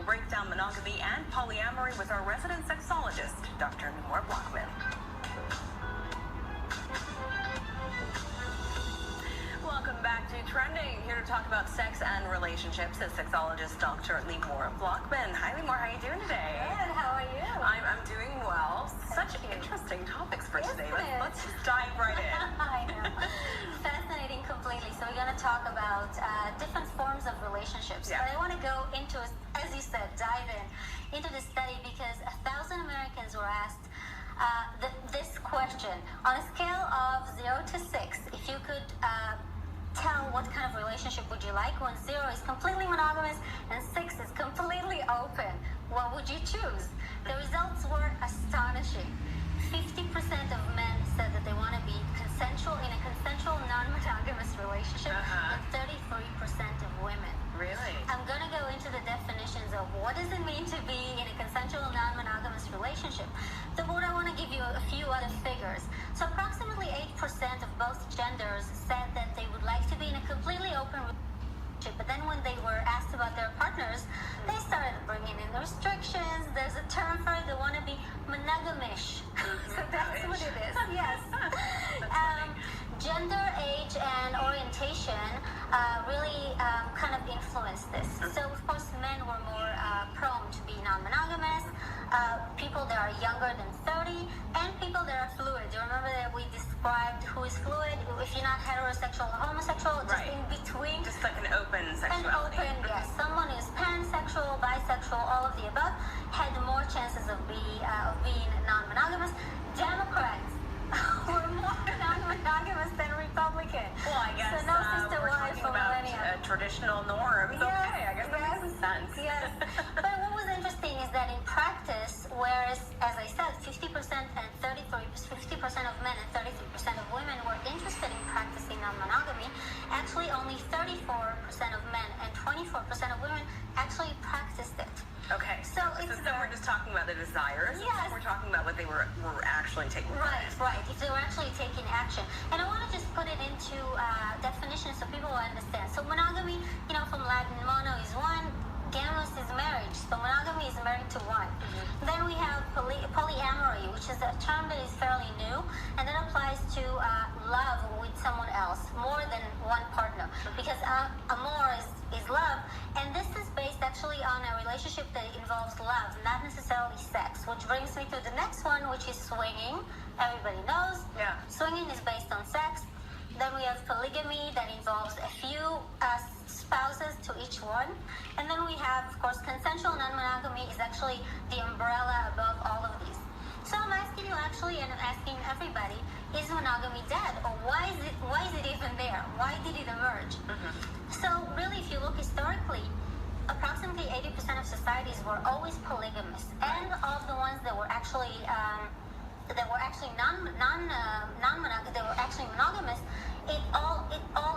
break down monogamy and polyamory with our resident sexologist, Dr.L. Welcome back to Trending. Here to talk about sex and relationships is sexologist Dr. Limor Blockman. Hi, Limor. How are you doing today? Good. How are you? I'm doing well. Such interesting topics for today. Let's just dive right in. I know. Fascinating completely. So we're going to talk about different forms of relationships. Yeah. But I want to go into, as you said, dive into the study because 1,000 Americans were asked this question. On a scale of 0 to 6, if you could tell what kind of relationship would you like when 0 is completely monogamous and 6 is completely open, what would you choose? The results were astonishing. 50% of men said that they want to be in a consensual non-monogamous relationship, and 33% of women. Really? I'm going to go into the definitions of what does it mean to be in a consensual non-monogamous relationship. Then I want to give you a few other figures. So approximately 8% of both genders said that they would like to be in a completely open relationship, but then when they were asked about their partners, they started bringing in the restrictions. There's a term for it. They want to be monogamish. So that's what it is. Yes. Gender, age, and orientation really kind of influenced this. So, of course, men were more prone to be non-monogamous, people that are younger than 30, and people that are fluid. Do you remember that we described who is fluid? If you're not heterosexual or homosexual, just in between. Just like an open sexuality. An open, yes. Someone who's pansexual, bisexual, all of the above, had more chances of being non-monogamous. Democrats were more non-monogamous than Republicans. Well, I guess so no sister we're wives talking for about millennia. Traditional norms. Yes, Okay, I guess that makes sense. Yes. But what was interesting is that in practice, whereas, as I said, 50% and 50% of men and 33% of women were interested in practicing non-monogamy, actually only 34% of men and 24% of women actually practiced it. Okay, so we're just talking about the desires. Yes. We're talking about what they were actually taking. Right. If they were actually taking action. And I want to just put it into definitions so people will understand. So monogamy, from Latin, mono is one, gamos is marriage. So monogamy is married to one. Then we have polyamory, which is a term that is fairly new, and that applies to love with someone else, more than one partner. Because amor is love, and this is based actually on a relationship that involves love, not necessarily sex, which brings me to the next one, which is swinging. Everybody knows. Yeah. Swinging is based on sex. Then we have polygamy that involves a few spouses to each one. And then we have, of course, consensual non-monogamy is actually the umbrella above all of these. So I'm asking you actually, and I'm asking everybody, is monogamy dead? Or why is it even there? Why did it emerge? So really, if you look historically, approximately 80% of societies were always polygamous. And of the ones that were actually non-monogamous, they were actually monogamous, it all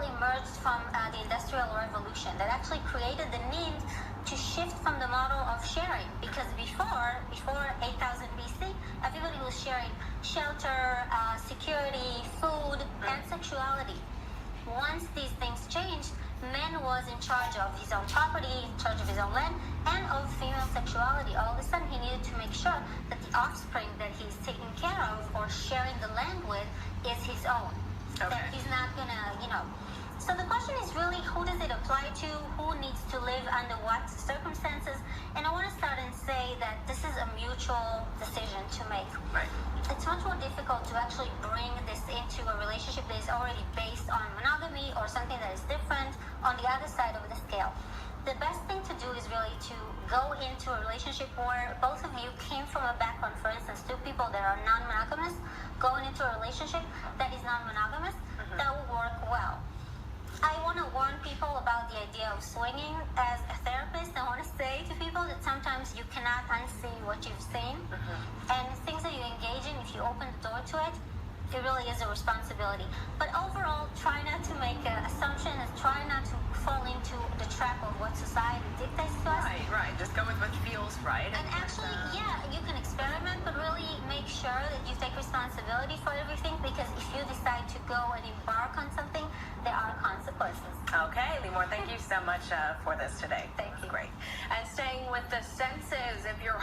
emerged from the Industrial Revolution that actually created the need to shift from the model of sharing, because before 8000 BC, everybody was sharing shelter, security, food, and sexuality. Once these things changed, man was in charge of his own property, in charge of his own land, and of female sexuality. All of a sudden, he needed to make sure that the offspring that he's taking care of or sharing the land with is his own. Okay. That he's not gonna, So the question is really, who does it apply to? Who needs to live under what circumstances? And I want to start and say that this is a mutual decision to make. Right. It's much more difficult to actually bring this into a relationship that is already based on monogamy or something that is different on the other side of the scale. The best thing to do is really to go into a relationship where both of you came from a background, for instance, two people that are non-monogamous, going into a relationship that is non-monogamous, that will work well. I want to warn people about the idea of swinging. As a therapist, I want to say to people that sometimes you cannot unsee what you've seen. And things that you engage in, if you open the door to it, it really is a responsibility. But overall, try not to make assumptions, try not to fall into the trap of what society dictates to us. Right. Just go with what feels right. And actually, you can experiment, but really make sure that you take responsibility for everything, because if you decide to go and embark on something, there are consequences. Okay, Limor, thank you so much for this today. Thank you. great. And staying with the senses, if you're